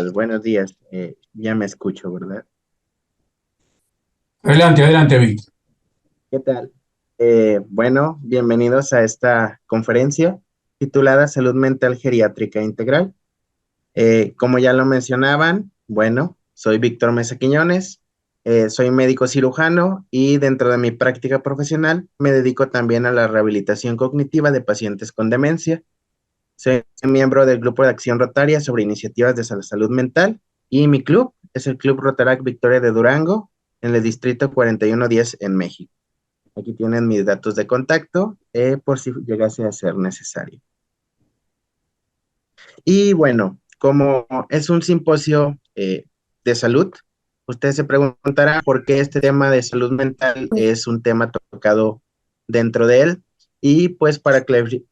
tal? Buenos días. Ya me escucho, ¿verdad? Adelante, adelante, Víctor. ¿Qué tal? Bueno, bienvenidos a esta conferencia titulada Salud Mental Geriátrica Integral. Como ya lo mencionaban, bueno, soy Víctor Mesa Quiñones, soy médico cirujano y dentro de mi práctica profesional me dedico también a la rehabilitación cognitiva de pacientes con demencia. Soy miembro del Grupo de Acción Rotaria sobre iniciativas de salud mental y mi club es el Club Rotarac Victoria de Durango en el distrito 4110 en México. Aquí tienen mis datos de contacto por si llegase a ser necesario. Y bueno, como es un simposio de salud, ustedes se preguntarán por qué este tema de salud mental es un tema tocado dentro de él. Y pues para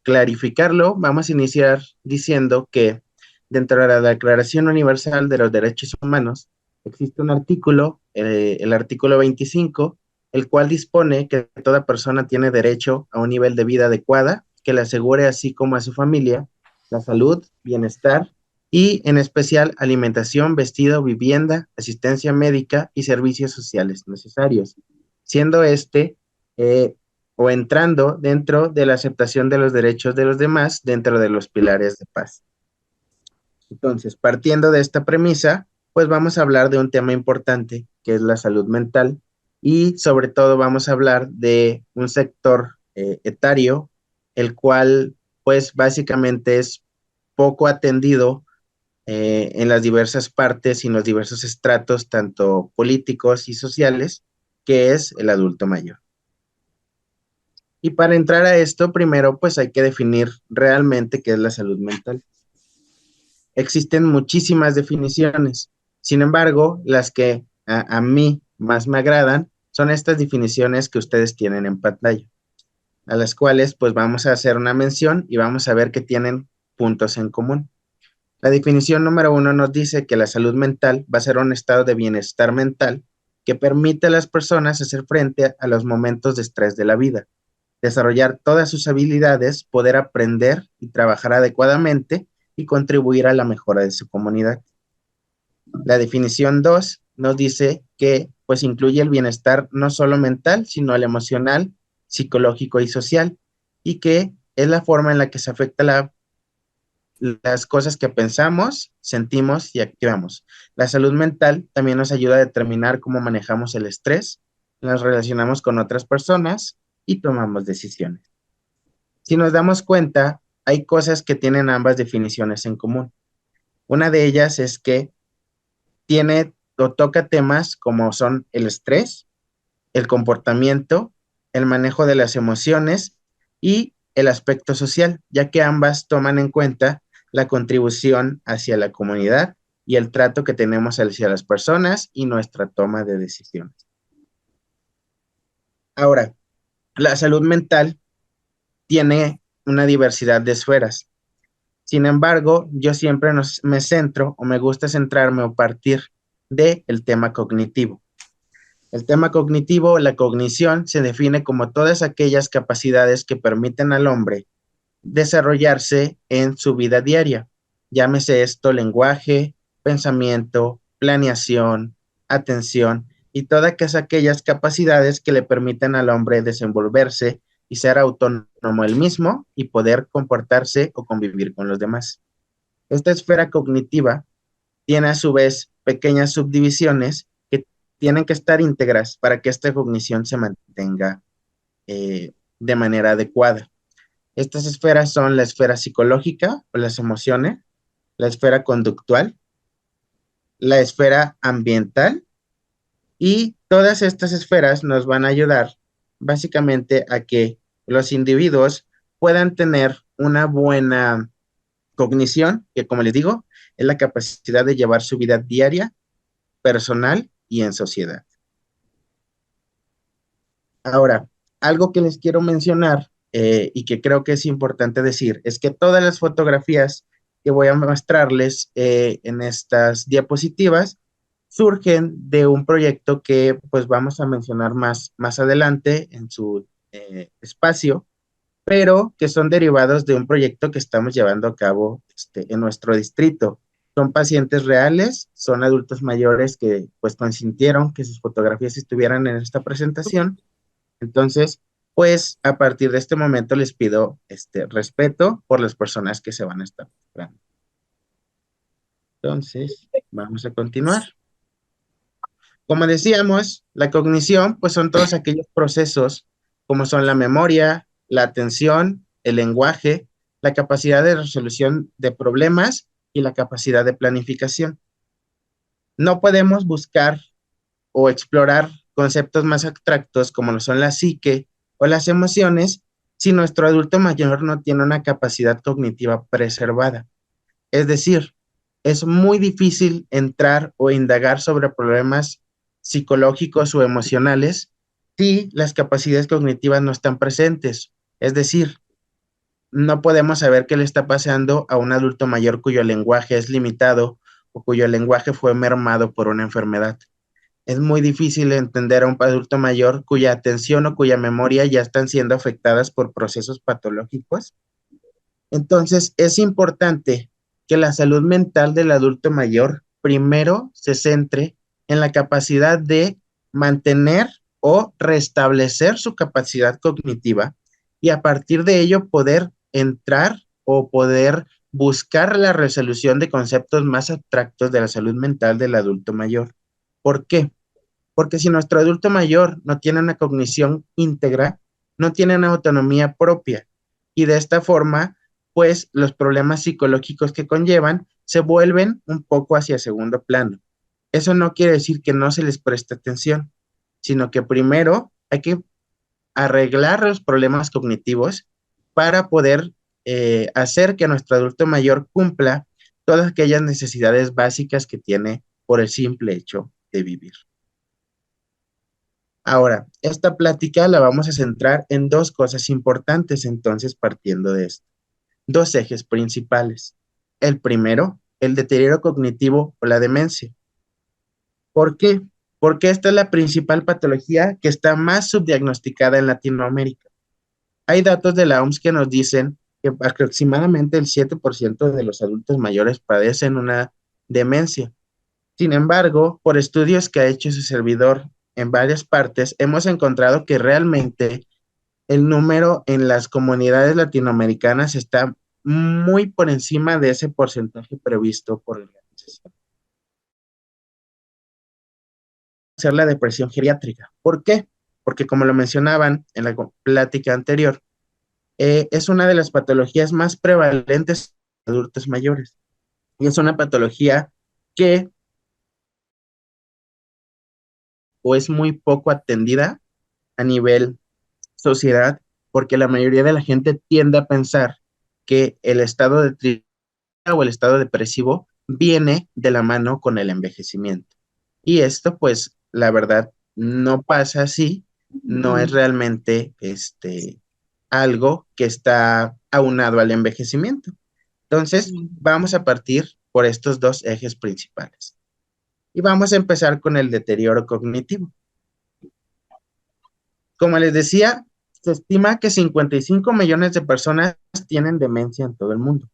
clarificarlo, vamos a iniciar diciendo que dentro de la Declaración Universal de los Derechos Humanos existe un artículo, el artículo 25, el cual dispone que toda persona tiene derecho a un nivel de vida adecuada que le asegure así como a su familia la salud, bienestar y en especial alimentación, vestido, vivienda, asistencia médica y servicios sociales necesarios, siendo eh, o entrando dentro de la aceptación de los derechos de los demás dentro de los pilares de paz. Entonces, partiendo de esta premisa, pues vamos a hablar de un tema importante que es la salud mental y sobre todo vamos a hablar de un sector etario, el cual pues básicamente es poco atendido en las diversas partes y en los diversos estratos, tanto políticos y sociales, que es el adulto mayor. Y para entrar a esto, primero pues hay que definir realmente qué es la salud mental. Existen muchísimas definiciones. Sin embargo, las que a mí más me agradan son estas definiciones que ustedes tienen en pantalla, a las cuales pues vamos a hacer una mención y vamos a ver que tienen puntos en común. La definición número uno nos dice que la salud mental va a ser un estado de bienestar mental que permite a las personas hacer frente a los momentos de estrés de la vida, desarrollar todas sus habilidades, poder aprender y trabajar adecuadamente y contribuir a la mejora de su comunidad. La definición 2 nos dice que pues incluye el bienestar no solo mental, sino el emocional, psicológico y social, y que es la forma en la que se afecta las cosas que pensamos, sentimos y activamos. La salud mental también nos ayuda a determinar cómo manejamos el estrés, nos relacionamos con otras personas y tomamos decisiones. Si nos damos cuenta, hay cosas que tienen ambas definiciones en común. Una de ellas es que tiene o toca temas como son el estrés, el comportamiento, el manejo de las emociones y el aspecto social, ya que ambas toman en cuenta la contribución hacia la comunidad y el trato que tenemos hacia las personas y nuestra toma de decisiones. Ahora, la salud mental tiene una diversidad de esferas. Sin embargo, yo siempre me centro o me gusta centrarme o partir del tema cognitivo. El tema cognitivo, la cognición, se define como todas aquellas capacidades que permiten al hombre desarrollarse en su vida diaria. Llámese esto lenguaje, pensamiento, planeación, atención y todas aquellas capacidades que le permiten al hombre desenvolverse y ser autónomo él mismo y poder comportarse o convivir con los demás. Esta esfera cognitiva tiene a su vez pequeñas subdivisiones que tienen que estar íntegras para que esta cognición se mantenga de manera adecuada. Estas esferas son la esfera psicológica o las emociones, la esfera conductual, la esfera ambiental y todas estas esferas nos van a ayudar básicamente a que los individuos puedan tener una buena cognición, que como les digo, es la capacidad de llevar su vida diaria, personal y en sociedad. Ahora, algo que les quiero mencionar y que creo que es importante decir es que todas las fotografías que voy a mostrarles en estas diapositivas surgen de un proyecto que pues vamos a mencionar más adelante en su espacio, pero que son derivados de un proyecto que estamos llevando a cabo en nuestro distrito. Son pacientes reales, son adultos mayores que pues consintieron que sus fotografías estuvieran en esta presentación. Entonces, pues a partir de este momento les pido este respeto por las personas que se van a estar mostrando. Entonces, vamos a continuar. Como decíamos, la cognición, pues son todos aquellos procesos como son la memoria, la atención, el lenguaje, la capacidad de resolución de problemas y la capacidad de planificación. No podemos buscar o explorar conceptos más abstractos como lo son la psique o las emociones si nuestro adulto mayor no tiene una capacidad cognitiva preservada. Es decir, es muy difícil entrar o indagar sobre problemas psicológicos o emocionales si las capacidades cognitivas no están presentes. Es decir, no podemos saber qué le está pasando a un adulto mayor cuyo lenguaje es limitado o cuyo lenguaje fue mermado por una enfermedad. Es muy difícil entender a un adulto mayor cuya atención o cuya memoria ya están siendo afectadas por procesos patológicos. Entonces, es importante que la salud mental del adulto mayor primero se centre en la capacidad de mantener o restablecer su capacidad cognitiva y a partir de ello poder entrar o poder buscar la resolución de conceptos más abstractos de la salud mental del adulto mayor. ¿Por qué? Porque si nuestro adulto mayor no tiene una cognición íntegra, no tiene una autonomía propia y de esta forma, pues los problemas psicológicos que conllevan se vuelven un poco hacia segundo plano. Eso no quiere decir que no se les preste atención, sino que primero hay que arreglar los problemas cognitivos para poder hacer que nuestro adulto mayor cumpla todas aquellas necesidades básicas que tiene por el simple hecho de vivir. Ahora, esta plática la vamos a centrar en dos cosas importantes, entonces, partiendo de esto. Dos ejes principales. El primero, el deterioro cognitivo o la demencia. ¿Por qué? Porque esta es la principal patología que está más subdiagnosticada en Latinoamérica. Hay datos de la OMS que nos dicen que aproximadamente el 7% de los adultos mayores padecen una demencia. Sin embargo, por estudios que ha hecho su servidor en varias partes, hemos encontrado que realmente el número en las comunidades latinoamericanas está muy por encima de ese porcentaje previsto por la organización. Ser la depresión geriátrica. ¿Por qué? Porque como lo mencionaban en la plática anterior, es una de las patologías más prevalentes en adultos mayores. Y es una patología que o es muy poco atendida a nivel sociedad, porque la mayoría de la gente tiende a pensar que el estado de tristeza o el estado depresivo viene de la mano con el envejecimiento. Y esto, pues, la verdad, no pasa así, no es realmente algo que está aunado al envejecimiento. Entonces, vamos a partir por estos dos ejes principales. Y vamos a empezar con el deterioro cognitivo. Como les decía, se estima que 55 millones de personas tienen demencia en todo el mundo.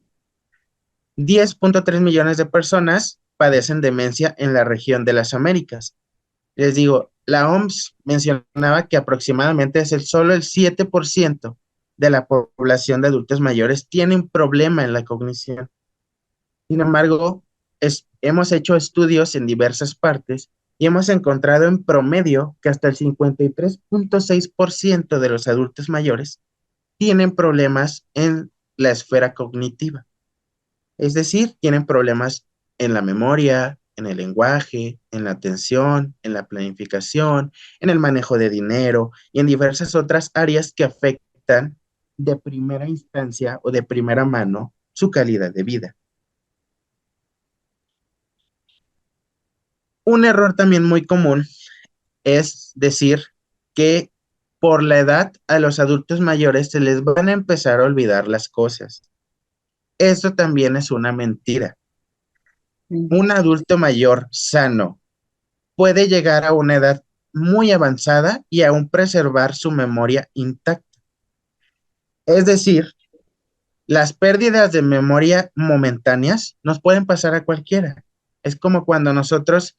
10.3 millones de personas padecen demencia en la región de las Américas. Les digo, la OMS mencionaba que aproximadamente solo el 7% de la población de adultos mayores tiene un problema en la cognición. Sin embargo, hemos hecho estudios en diversas partes y hemos encontrado en promedio que hasta el 53.6% de los adultos mayores tienen problemas en la esfera cognitiva. Es decir, tienen problemas en la memoria, en el lenguaje, en la atención, en la planificación, en el manejo de dinero y en diversas otras áreas que afectan de primera instancia o de primera mano su calidad de vida. Un error también muy común es decir que por la edad a los adultos mayores se les van a empezar a olvidar las cosas. Eso también es una mentira. Un adulto mayor sano puede llegar a una edad muy avanzada y aún preservar su memoria intacta. Es decir, Las pérdidas de memoria momentáneas nos pueden pasar a cualquiera. Es como cuando nosotros,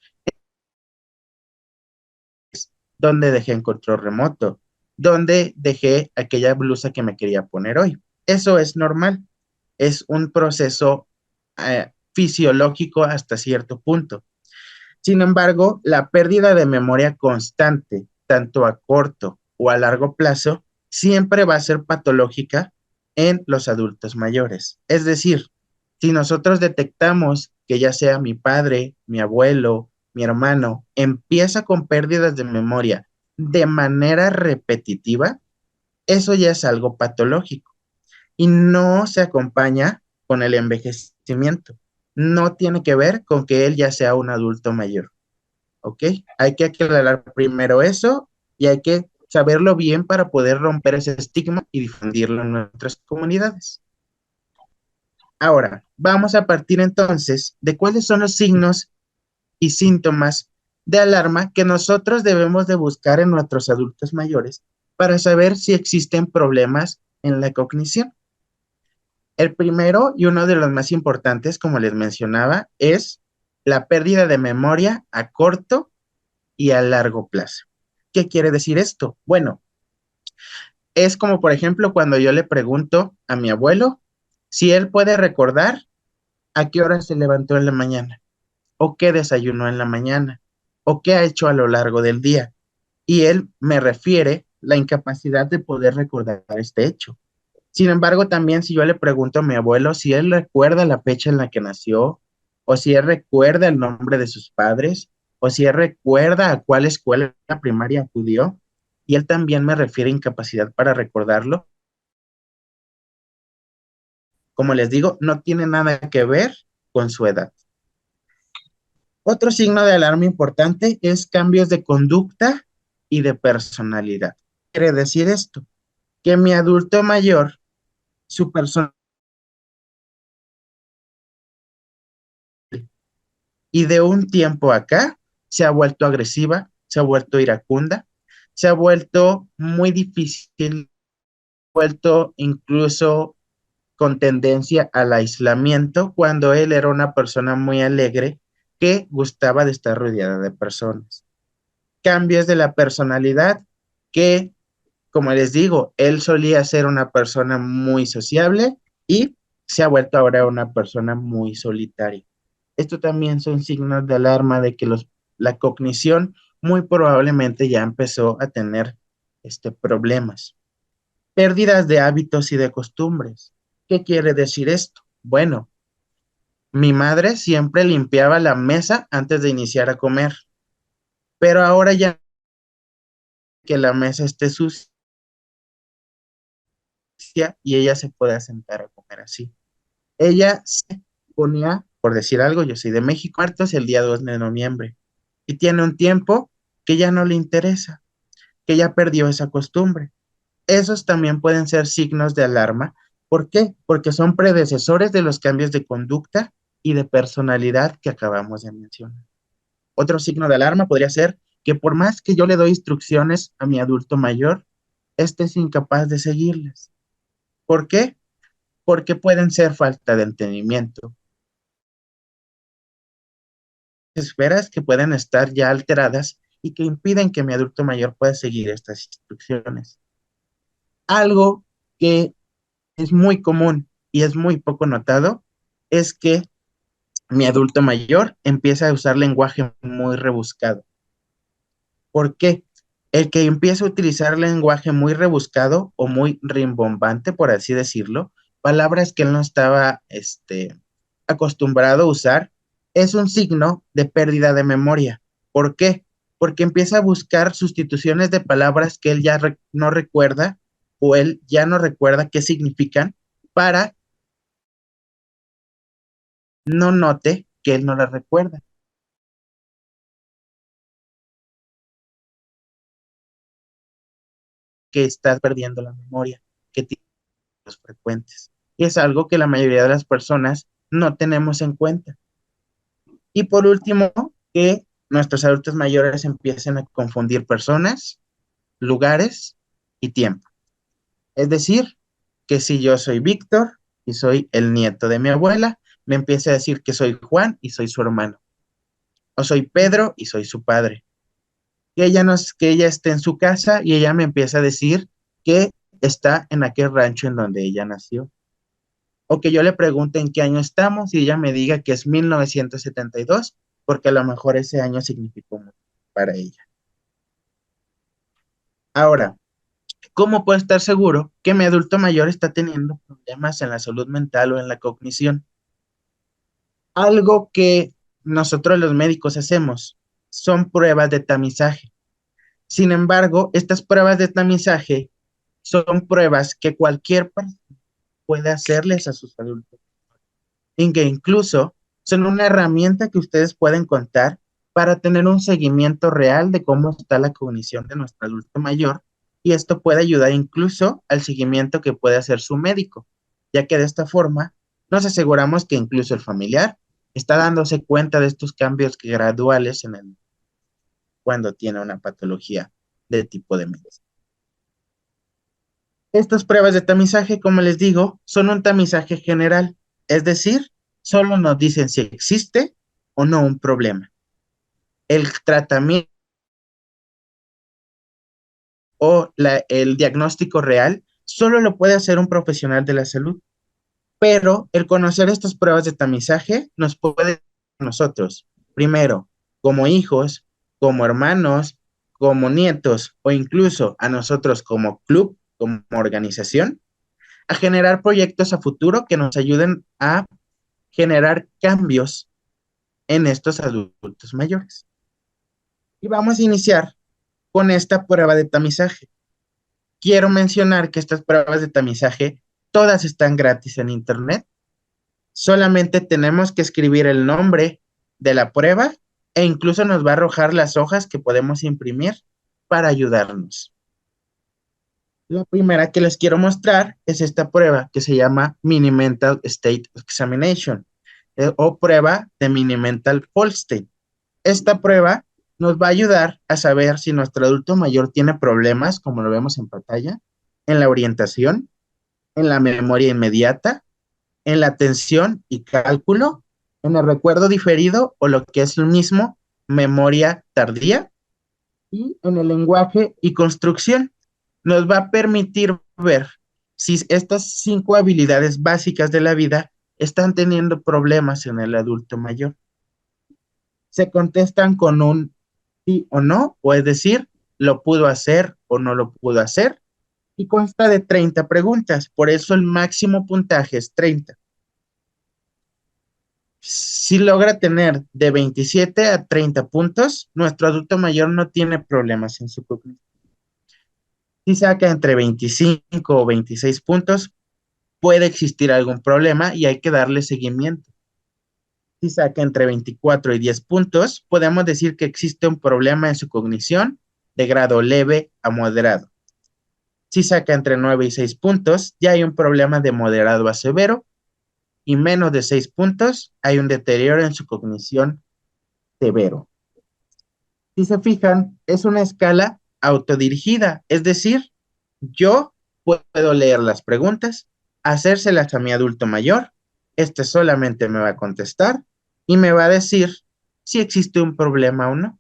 donde dejé en control remoto, donde dejé aquella blusa que me quería poner hoy. Eso es normal, es un proceso fisiológico hasta cierto punto. Sin embargo, la pérdida de memoria constante, tanto a corto o a largo plazo, siempre va a ser patológica en los adultos mayores. Es decir, si nosotros detectamos que ya sea mi padre, mi abuelo, mi hermano, empieza con pérdidas de memoria de manera repetitiva, eso ya es algo patológico y no se acompaña con el envejecimiento. No tiene que ver con que él ya sea un adulto mayor. ¿Ok? Hay que aclarar primero eso y hay que saberlo bien para poder romper ese estigma y difundirlo en nuestras comunidades. Ahora, vamos a partir entonces de cuáles son los signos y síntomas de alarma que nosotros debemos de buscar en nuestros adultos mayores para saber si existen problemas en la cognición. El primero y uno de los más importantes, como les mencionaba, es la pérdida de memoria a corto y a largo plazo. ¿Qué quiere decir esto? Bueno, es como por ejemplo cuando yo le pregunto a mi abuelo si él puede recordar a qué hora se levantó en la mañana, o qué desayunó en la mañana, o qué ha hecho a lo largo del día. Y él me refiere la incapacidad de poder recordar este hecho. Sin embargo, también si yo le pregunto a mi abuelo si él recuerda la fecha en la que nació, o si él recuerda el nombre de sus padres, o si él recuerda a cuál escuela primaria acudió, y él también me refiere incapacidad para recordarlo, como les digo, no tiene nada que ver con su edad. Otro signo de alarma importante es cambios de conducta y de personalidad. Quiere decir esto, que mi adulto mayor, su personalidad y de un tiempo acá se ha vuelto agresiva, se ha vuelto iracunda, se ha vuelto muy difícil, se ha vuelto incluso con tendencia al aislamiento cuando él era una persona muy alegre que gustaba de estar rodeada de personas. Cambios de la personalidad que, como les digo, él solía ser una persona muy sociable y se ha vuelto ahora una persona muy solitaria. Esto también son signos de alarma de que la cognición muy probablemente ya empezó a tener problemas. Pérdidas de hábitos y de costumbres. ¿Qué quiere decir esto? Bueno, mi madre siempre limpiaba la mesa antes de iniciar a comer, pero ahora ya que la mesa esté sucia y ella se puede sentar a comer así. Ella se ponía, por decir algo, yo soy de México, muertos el día 2 de noviembre y tiene un tiempo que ya no le interesa, que ya perdió esa costumbre. Esos también pueden ser signos de alarma. ¿Por qué? Porque son predecesores de los cambios de conducta y de personalidad que acabamos de mencionar. Otro signo de alarma podría ser que por más que yo le doy instrucciones a mi adulto mayor, este es incapaz de seguirlas. ¿Por qué? Porque pueden ser falta de entendimiento, esferas que pueden estar ya alteradas y que impiden que mi adulto mayor pueda seguir estas instrucciones. Algo que es muy común y es muy poco notado es que mi adulto mayor empieza a usar lenguaje muy rebuscado. ¿Por qué? El que empieza a utilizar lenguaje muy rebuscado o muy rimbombante, por así decirlo, palabras que él no estaba acostumbrado a usar, es un signo de pérdida de memoria. ¿Por qué? Porque empieza a buscar sustituciones de palabras que él ya no recuerda o él ya no recuerda qué significan para no note que él no las recuerda, que está perdiendo la memoria, que tiene los frecuentes. Y es algo que la mayoría de las personas no tenemos en cuenta. Y por último, que nuestros adultos mayores empiecen a confundir personas, lugares y tiempo. Es decir, que si yo soy Víctor y soy el nieto de mi abuela, me empieza a decir que soy Juan y soy su hermano, o soy Pedro y soy su padre. Que ella esté en su casa y ella me empieza a decir que está en aquel rancho en donde ella nació. O que yo le pregunte en qué año estamos y ella me diga que es 1972, porque a lo mejor ese año significó mucho para ella. Ahora, ¿cómo puedo estar seguro que mi adulto mayor está teniendo problemas en la salud mental o en la cognición? Algo que nosotros los médicos hacemos son pruebas de tamizaje. Sin embargo, estas pruebas de tamizaje son pruebas que cualquier persona puede hacerles a sus adultos y que incluso son una herramienta que ustedes pueden contar para tener un seguimiento real de cómo está la cognición de nuestro adulto mayor, y esto puede ayudar incluso al seguimiento que puede hacer su médico, ya que de esta forma nos aseguramos que incluso el familiar está dándose cuenta de estos cambios graduales en el, cuando tiene una patología de tipo de demencia. Estas pruebas de tamizaje, como les digo, son un tamizaje general, es decir, solo nos dicen si existe o no un problema. El tratamiento o el diagnóstico real solo lo puede hacer un profesional de la salud, pero el conocer estas pruebas de tamizaje nos puede a nosotros, primero, como hijos, como hermanos, como nietos o incluso a nosotros como club, como organización, a generar proyectos a futuro que nos ayuden a generar cambios en estos adultos mayores. Y vamos a iniciar con esta prueba de tamizaje. Quiero mencionar que estas pruebas de tamizaje todas están gratis en internet. Solamente tenemos que escribir el nombre de la prueba e incluso nos va a arrojar las hojas que podemos imprimir para ayudarnos. La primera que les quiero mostrar es esta prueba que se llama Mini Mental State Examination o prueba de Mini Mental Fall State. Esta prueba nos va a ayudar a saber si nuestro adulto mayor tiene problemas, como lo vemos en pantalla, en la orientación, en la memoria inmediata, en la atención y cálculo, en el recuerdo diferido o lo que es lo mismo, memoria tardía, y en el lenguaje y construcción. Nos va a permitir ver si estas 5 habilidades básicas de la vida están teniendo problemas en el adulto mayor. Se contestan con un sí o no, o es decir, lo pudo hacer o no lo pudo hacer, y consta de 30 preguntas, por eso el máximo puntaje es 30. Si logra tener de 27 a 30 puntos, nuestro adulto mayor no tiene problemas en su cognición. Si saca entre 25 o 26 puntos, puede existir algún problema y hay que darle seguimiento. Si saca entre 24 y 10 puntos, podemos decir que existe un problema en su cognición de grado leve a moderado. Si saca entre 9 y 6 puntos, ya hay un problema de moderado a severo, y menos de 6 puntos, hay un deterioro en su cognición severo. Si se fijan, es una escala autodirigida, es decir, yo puedo leer las preguntas, hacérselas a mi adulto mayor, este solamente me va a contestar y me va a decir si existe un problema o no.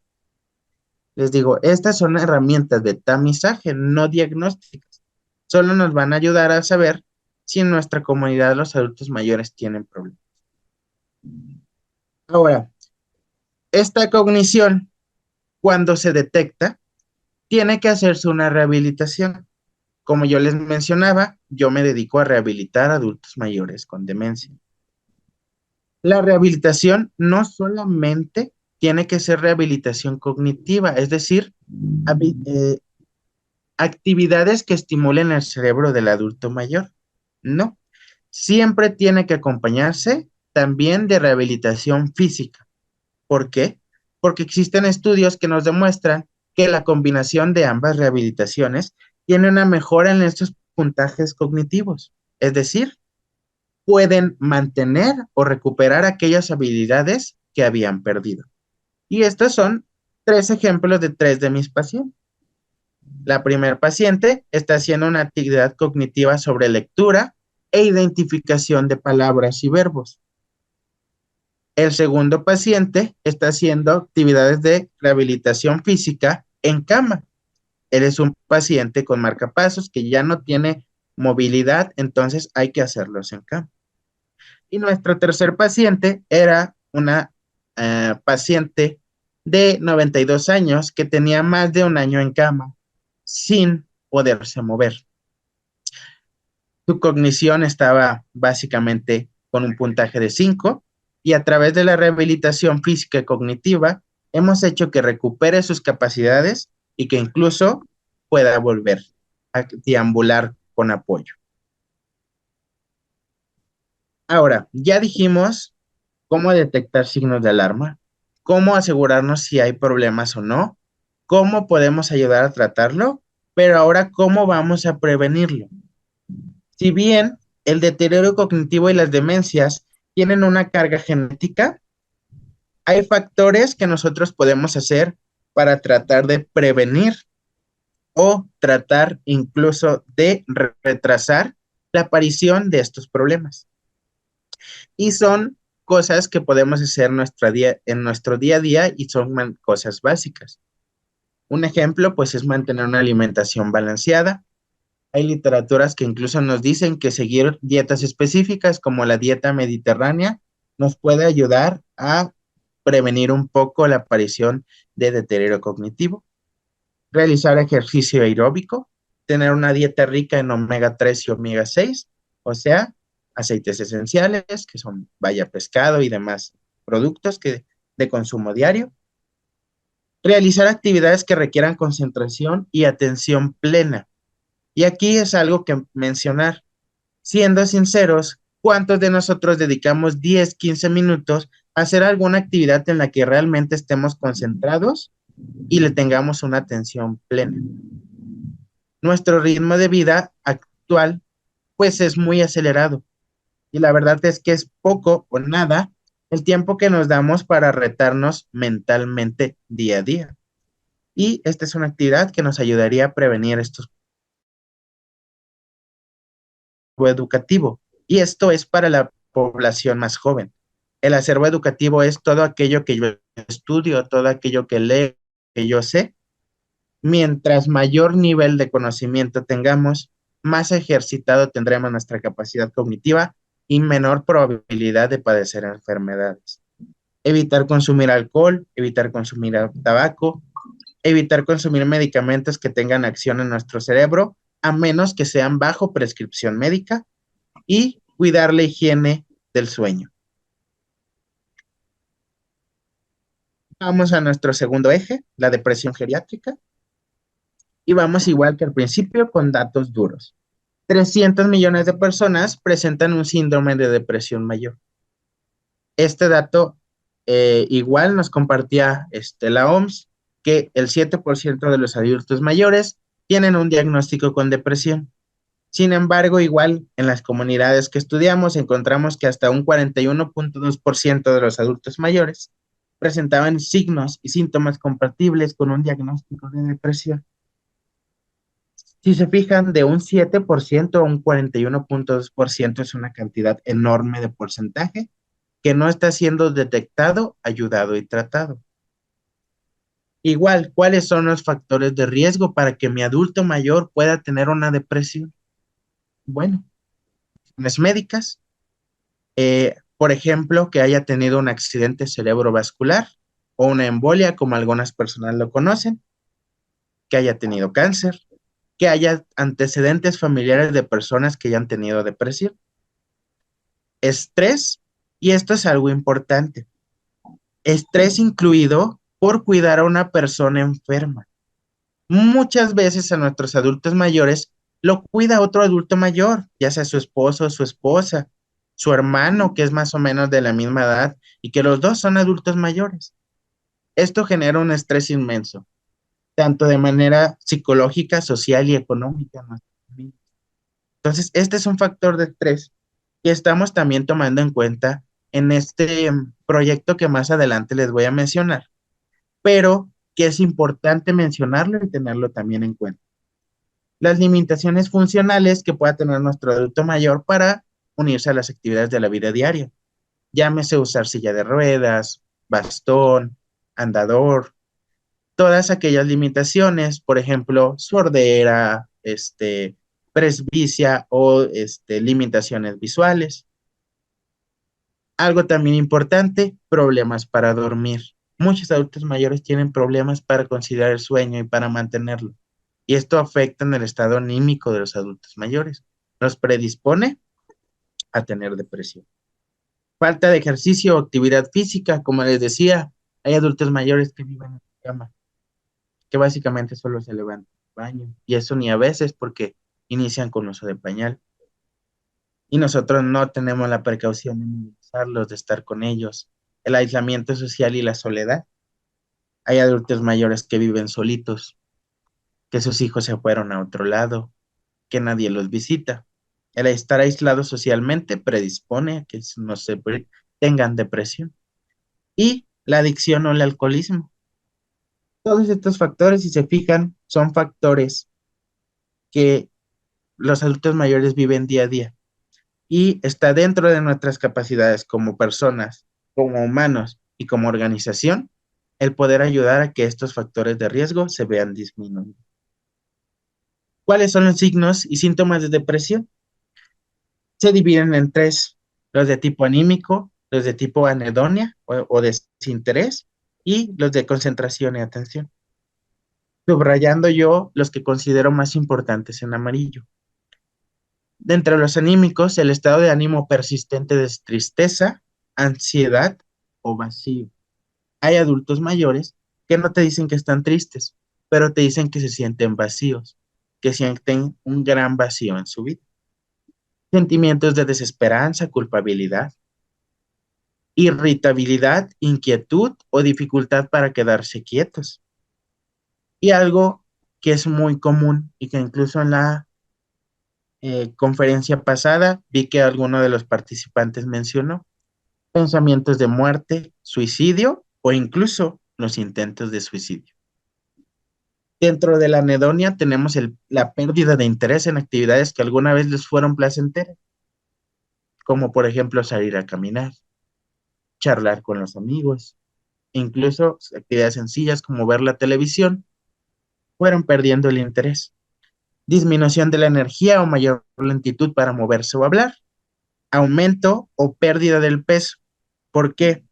Les digo, estas son herramientas de tamizaje, no diagnósticas. Solo nos van a ayudar a saber si en nuestra comunidad los adultos mayores tienen problemas. Ahora, esta cognición, cuando se detecta, tiene que hacerse una rehabilitación. Como yo les mencionaba, yo me dedico a rehabilitar adultos mayores con demencia. La rehabilitación no solamente tiene que ser rehabilitación cognitiva, es decir, actividades que estimulen el cerebro del adulto mayor. No, siempre tiene que acompañarse también de rehabilitación física. ¿Por qué? Porque existen estudios que nos demuestran que la combinación de ambas rehabilitaciones tiene una mejora en estos puntajes cognitivos. Es decir, pueden mantener o recuperar aquellas habilidades que habían perdido. Y estos son 3 ejemplos de 3 de mis pacientes. La primera paciente está haciendo una actividad cognitiva sobre lectura e identificación de palabras y verbos. El segundo paciente está haciendo actividades de rehabilitación física en cama. Él es un paciente con marcapasos que ya no tiene movilidad, entonces hay que hacerlos en cama. Y nuestro tercer paciente era una paciente de 92 años que tenía más de un año en cama sin poderse mover. Su cognición estaba básicamente con un puntaje de 5 y a través de la rehabilitación física y cognitiva hemos hecho que recupere sus capacidades y que incluso pueda volver a deambular con apoyo. Ahora, ya dijimos cómo detectar signos de alarma, cómo asegurarnos si hay problemas o no, cómo podemos ayudar a tratarlo, pero ahora cómo vamos a prevenirlo. Si bien el deterioro cognitivo y las demencias tienen una carga genética, hay factores que nosotros podemos hacer para tratar de prevenir o tratar incluso de retrasar la aparición de estos problemas. Y son cosas que podemos hacer en nuestro día a día y son cosas básicas. Un ejemplo, pues, es mantener una alimentación balanceada. Hay literaturas que incluso nos dicen que seguir dietas específicas como la dieta mediterránea nos puede ayudar a prevenir un poco la aparición de deterioro cognitivo. Realizar ejercicio aeróbico, tener una dieta rica en omega 3 y omega 6, o sea, aceites esenciales, que son, vaya, pescado y demás productos de consumo diario. Realizar actividades que requieran concentración y atención plena. Y aquí es algo que mencionar. Siendo sinceros, ¿cuántos de nosotros dedicamos 10, 15 minutos a hacer alguna actividad en la que realmente estemos concentrados y le tengamos una atención plena? Nuestro ritmo de vida actual, pues es muy acelerado. Y la verdad es que es poco o nada el tiempo que nos damos para retarnos mentalmente día a día. Y esta es una actividad que nos ayudaría a prevenir estos educativo. Y esto es para la población más joven. El acervo educativo es todo aquello que yo estudio, todo aquello que leo, que yo sé. Mientras mayor nivel de conocimiento tengamos, más ejercitado tendremos nuestra capacidad cognitiva y menor probabilidad de padecer enfermedades. Evitar consumir alcohol, evitar consumir tabaco, evitar consumir medicamentos que tengan acción en nuestro cerebro, a menos que sean bajo prescripción médica, y cuidar la higiene del sueño. Vamos a nuestro segundo eje, la depresión geriátrica, y vamos igual que al principio con datos duros. 300 millones de personas presentan un síndrome de depresión mayor. Este dato igual nos compartía la OMS, que el 7% de los adultos mayores tienen un diagnóstico con depresión. Sin embargo, igual en las comunidades que estudiamos encontramos que hasta un 41.2% de los adultos mayores presentaban signos y síntomas compatibles con un diagnóstico de depresión. Si se fijan, de un 7% a un 41.2% es una cantidad enorme de porcentaje que no está siendo detectado, ayudado y tratado. Igual, ¿cuáles son los factores de riesgo para que mi adulto mayor pueda tener una depresión? Bueno, las médicas, por ejemplo, que haya tenido un accidente cerebrovascular o una embolia, como algunas personas lo conocen, que haya tenido cáncer, que haya antecedentes familiares de personas que hayan tenido depresión. Estrés, y esto es algo importante, estrés incluido por cuidar a una persona enferma. Muchas veces a nuestros adultos mayores lo cuida otro adulto mayor, ya sea su esposo o su esposa, su hermano, que es más o menos de la misma edad, y que los dos son adultos mayores. Esto genera un estrés inmenso, tanto de manera psicológica, social y económica. Entonces, este es un factor de estrés que estamos también tomando en cuenta en este proyecto que más adelante les voy a mencionar, pero que es importante mencionarlo y tenerlo también en cuenta. las limitaciones funcionales que pueda tener nuestro adulto mayor para unirse a las actividades de la vida diaria. Llámese usar silla de ruedas, bastón, andador, todas aquellas limitaciones, por ejemplo, sordera, presbicia o limitaciones visuales. Algo también importante, problemas para dormir. Muchos adultos mayores tienen problemas para conciliar el sueño y para mantenerlo. Y esto afecta en el estado anímico de los adultos mayores. Los predispone a tener depresión. Falta de ejercicio o actividad física, como les decía, hay adultos mayores que viven en la cama, que básicamente solo se levantan al baño. Y eso ni a veces porque inician con uso de pañal. Y nosotros no tenemos la precaución de minimizarlos, de estar con ellos. El aislamiento social y la soledad. Hay adultos mayores que viven solitos, que sus hijos se fueron a otro lado, que nadie los visita. El estar aislado socialmente predispone a que no se tengan depresión. Y la adicción o el alcoholismo. Todos estos factores, si se fijan, son factores que los adultos mayores viven día a día. Y está dentro de nuestras capacidades como personas, como humanos y como organización, el poder ayudar a que estos factores de riesgo se vean disminuidos. ¿Cuáles son los signos y síntomas de depresión? Se dividen en tres: los de tipo anímico, los de tipo anedonia o desinterés y los de concentración y atención. Subrayando yo los que considero más importantes en amarillo. De entre los anímicos, el estado de ánimo persistente de tristeza, ansiedad o vacío. Hay adultos mayores que no te dicen que están tristes, pero te dicen que se sienten vacíos, que sienten un gran vacío en su vida. Sentimientos de desesperanza, culpabilidad, irritabilidad, inquietud o dificultad para quedarse quietos. Y algo que es muy común y que incluso en la conferencia pasada vi que alguno de los participantes mencionó: pensamientos de muerte, suicidio o incluso los intentos de suicidio. Dentro de la anedonia tenemos la pérdida de interés en actividades que alguna vez les fueron placenteras, como por ejemplo salir a caminar, charlar con los amigos, incluso actividades sencillas como ver la televisión, fueron perdiendo el interés. Disminución de la energía o mayor lentitud para moverse o hablar, aumento o pérdida del peso. ¿Por qué?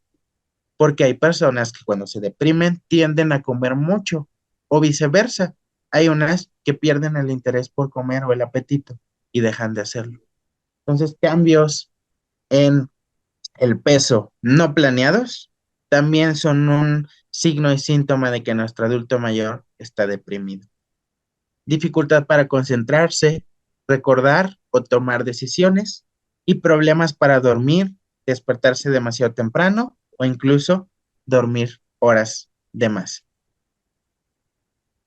Porque hay personas que cuando se deprimen tienden a comer mucho o viceversa. Hay unas que pierden el interés por comer o el apetito y dejan de hacerlo. Entonces, cambios en el peso no planeados también son un signo y síntoma de que nuestro adulto mayor está deprimido. Dificultad para concentrarse, recordar o tomar decisiones y problemas para dormir, despertarse demasiado temprano o incluso dormir horas de más.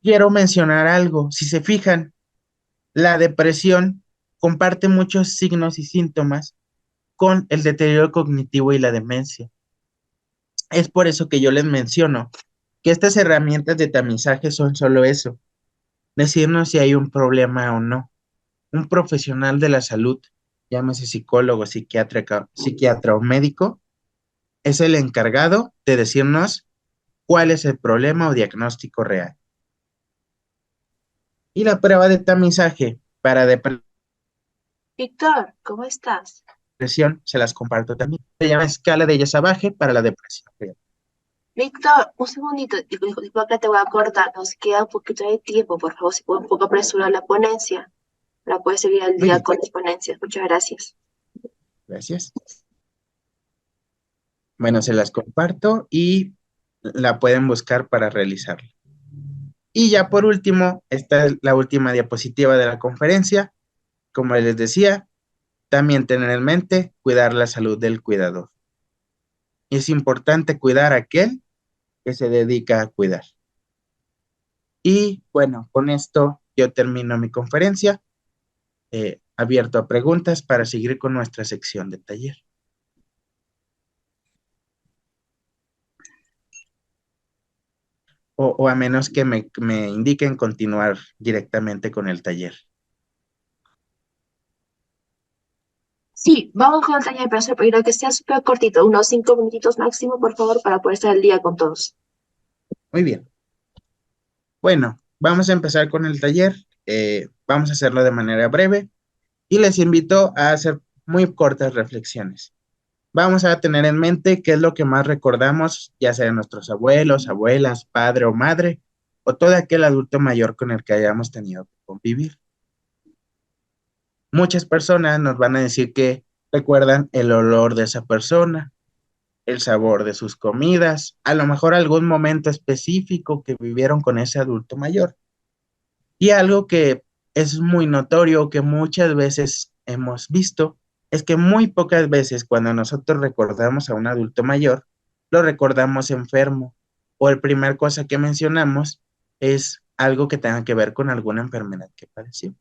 Quiero mencionar algo. Si se fijan, la depresión comparte muchos signos y síntomas con el deterioro cognitivo y la demencia. Es por eso que yo les menciono que estas herramientas de tamizaje son solo eso: decirnos si hay un problema o no. Un profesional de la salud, llámese psicólogo, psiquiatra o médico, es el encargado de decirnos cuál es el problema o diagnóstico real. Y la prueba de tamizaje para Víctor, ¿cómo estás? depresión se las comparto también. Se llama escala de Yasabage para la depresión. Víctor, un segundito, disculpa que te voy a cortar, nos queda un poquito de tiempo, por favor, si puedo un poco apresurar la ponencia, para poder seguir al Muy día bien, con las ponencias. Muchas gracias. gracias. Bueno, se las comparto y la pueden buscar para realizarla. Y ya por último, esta es la última diapositiva de la conferencia. Como les decía, también tener en mente cuidar la salud del cuidador. Es importante cuidar a aquel que se dedica a cuidar. Y bueno, con esto yo termino mi conferencia, abierto a preguntas para seguir con nuestra sección de taller. o a menos que me indiquen continuar directamente con el taller. Sí, vamos con el taller, pero que sea súper cortito, unos 5 minutitos máximo, por favor, para poder estar al día con todos. Muy bien. Bueno, vamos a empezar con el taller. Vamos a hacerlo de manera breve y les invito a hacer muy cortas reflexiones. Vamos a tener en mente qué es lo que más recordamos, ya sea de nuestros abuelos, abuelas, padre o madre, o todo aquel adulto mayor con el que hayamos tenido que convivir. Muchas personas nos van a decir que recuerdan el olor de esa persona, el sabor de sus comidas, a lo mejor algún momento específico que vivieron con ese adulto mayor. Y algo que es muy notorio, que muchas veces hemos visto, es que muy pocas veces cuando nosotros recordamos a un adulto mayor, lo recordamos enfermo, o el primer cosa que mencionamos es algo que tenga que ver con alguna enfermedad que padeció.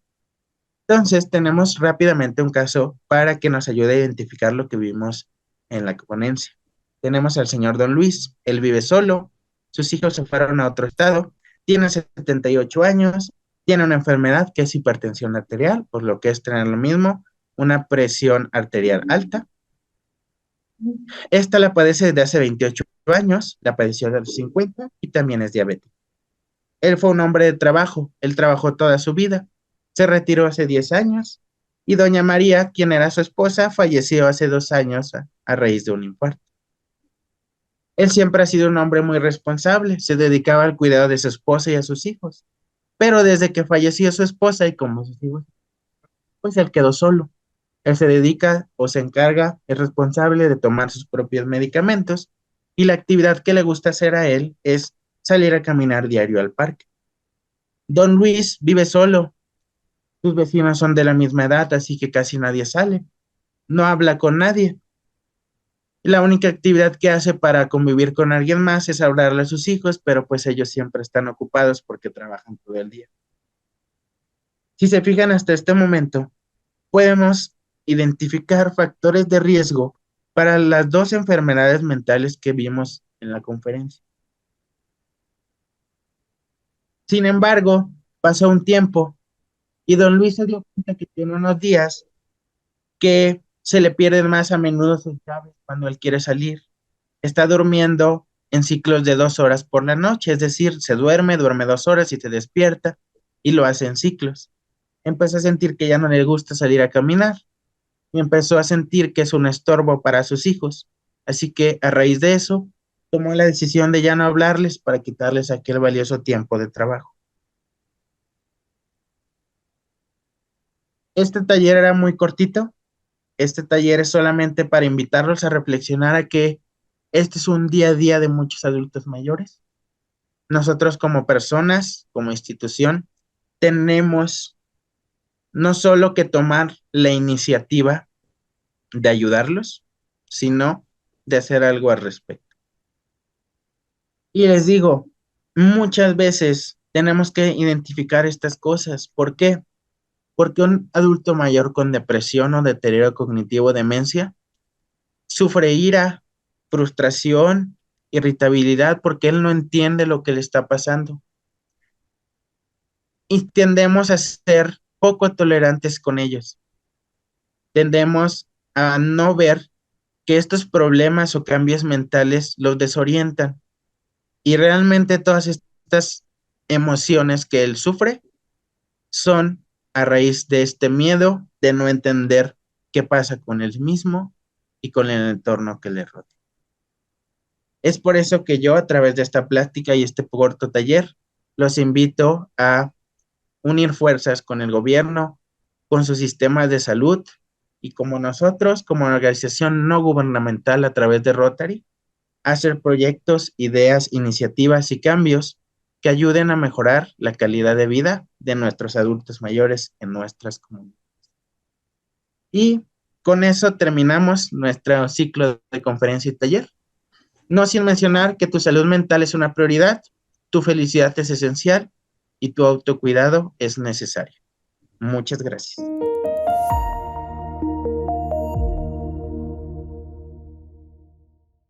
Entonces, tenemos rápidamente un caso para que nos ayude a identificar lo que vimos en la ponencia. Tenemos al señor Don Luis, él vive solo, sus hijos se fueron a otro estado, tiene 78 años, tiene una enfermedad que es hipertensión arterial, por lo que es tener lo mismo, una presión arterial alta. Esta la padece desde hace 28 años, la padeció de los 50 y también es diabético. Él fue un hombre de trabajo, él trabajó toda su vida, se retiró hace 10 años y doña María, quien era su esposa, falleció hace 2 años a raíz de un infarto. Él siempre ha sido un hombre muy responsable, se dedicaba al cuidado de su esposa y a sus hijos, pero desde que falleció su esposa y como sus hijos, pues él quedó solo. Él se dedica o se encarga, es responsable de tomar sus propios medicamentos y la actividad que le gusta hacer a él es salir a caminar diario al parque. Don Luis vive solo, sus vecinos son de la misma edad, así que casi nadie sale, no habla con nadie. La única actividad que hace para convivir con alguien más es hablarle a sus hijos, pero pues ellos siempre están ocupados porque trabajan todo el día. Si se fijan hasta este momento, podemos identificar factores de riesgo para las dos enfermedades mentales que vimos en la conferencia. Sin embargo, pasó un tiempo y don Luis se dio cuenta que tiene unos días que se le pierden más a menudo sus llaves cuando él quiere salir. Está durmiendo en ciclos de 2 horas por la noche, es decir, se duerme, duerme 2 horas y se despierta y lo hace en ciclos. Empezó a sentir que ya no le gusta salir a caminar y empezó a sentir que es un estorbo para sus hijos. Así que a raíz de eso, tomó la decisión de ya no hablarles para quitarles aquel valioso tiempo de trabajo. Este taller era muy cortito. Este taller es solamente para invitarlos a reflexionar a que este es un día a día de muchos adultos mayores. Nosotros como personas, como institución, tenemos no solo que tomar la iniciativa de ayudarlos, sino de hacer algo al respecto. Y les digo, muchas veces tenemos que identificar estas cosas. ¿Por qué? Porque un adulto mayor con depresión o deterioro cognitivo, demencia, sufre ira, frustración, irritabilidad, porque él no entiende lo que le está pasando. Y tendemos a ser poco tolerantes con ellos. Tendemos a no ver que estos problemas o cambios mentales los desorientan. Y realmente todas estas emociones que él sufre son a raíz de este miedo de no entender qué pasa con él mismo y con el entorno que le rodea. Es por eso que yo, a través de esta plática y este corto taller, los invito a unir fuerzas con el gobierno, con sus sistemas de salud y como nosotros, como organización no gubernamental a través de Rotary, hacer proyectos, ideas, iniciativas y cambios que ayuden a mejorar la calidad de vida de nuestros adultos mayores en nuestras comunidades. Y con eso terminamos nuestro ciclo de conferencia y taller. No sin mencionar que tu salud mental es una prioridad, tu felicidad es esencial y tu autocuidado es necesario. Muchas gracias.